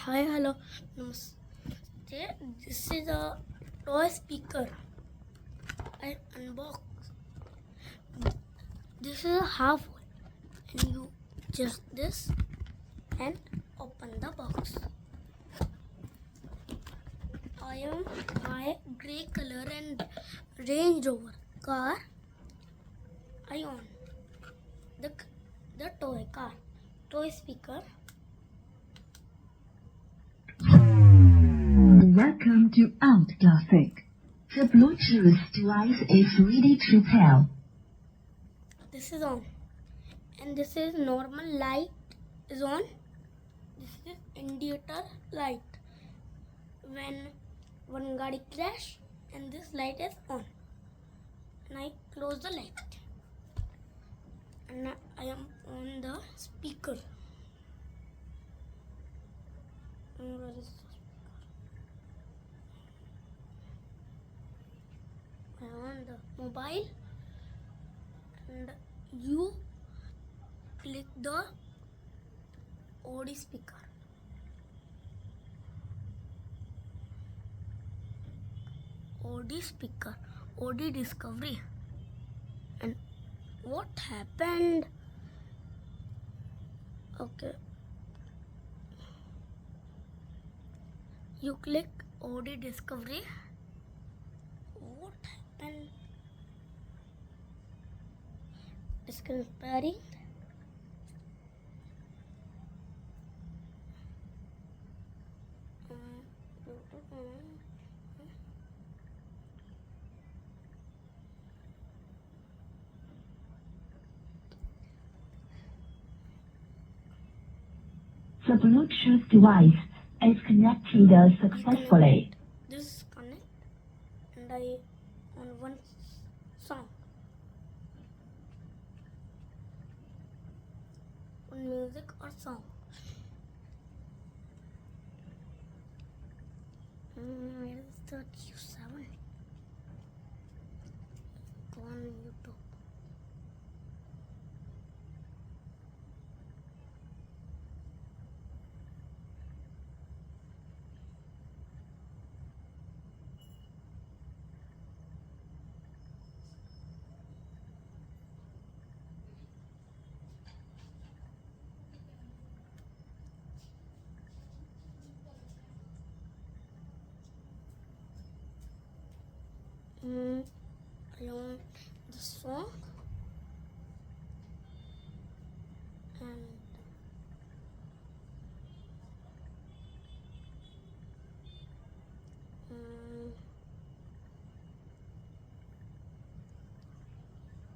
Hi, hello, namaste. This is a toy speaker. I unbox. This is a half one, and you just this and open the box. I am my grey color and Range Rover car. I own the toy speaker. Welcome to Out Classic. The Bluetooth device is ready to pair. This is on, and this is normal light is on. This is indicator light when one gadi crash, and this light is on. And I close the light, and I am on the speaker. Where is the speaker? I am on the mobile, and you click the audio speaker. Audio discovery. And what happened? Okay. You click audio discovery. What happened? It's comparing. The Bluetooth device is connected successfully. This is connect, and I on one song, one music or song. Where is the Q7? Go on YouTube. I own the song, and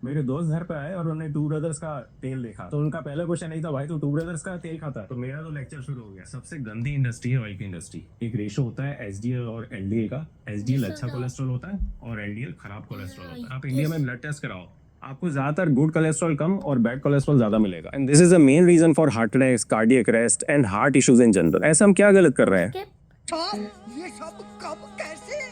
मेरे दोस्त घर पे आए और उन्होंने two brothers का तेल देखा तो उनका पहला क्वेश्चन नहीं था भाई तो टू ब्रदर्स का तेल खाता है? तो मेरा तो लेक्चर शुरू हो गया। सबसे गंदी इंडस्ट्री है ऑयल की इंडस्ट्री। एक रेशो होता है एचडीएल और एलडीएल का। एचडीएल अच्छा कोलेस्ट्रॉल होता है और एलडीएल खराब कोलेस्ट्रॉल होता है। आप इंडिया में ब्लड टेस्ट कराओ, आपको ज्यादातर गुड कोलेस्ट्रॉल कम और बैड कोलेस्ट्रॉल ज्यादा मिलेगा। And this is the main reason for heart attacks, cardiac arrest and heart issues in general. ऐसा हम क्या गलत कर रहे हैं? ये सब कब कैसे?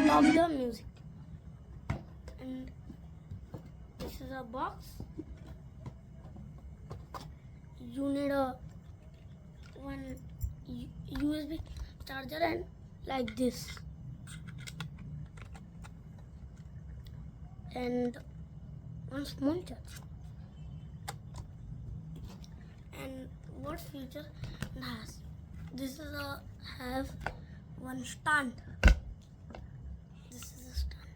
Stop the music. And this is a box. You need a one USB charger and like this, and one small charger. And what feature it has? This is a have one stand. This is a stand.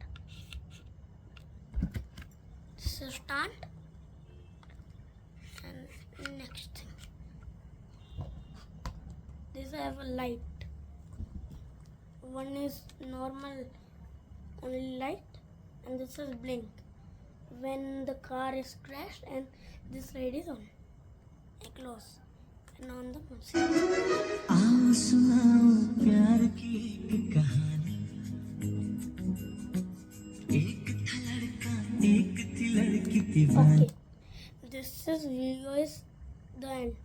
This is a stand. And next thing, this I have a light. One is normal only light, and this is blink when the car is crashed, and this light is on. I close and on the music. आओ सुनाओ प्यार की एक कहानी Okay, this is video is the end.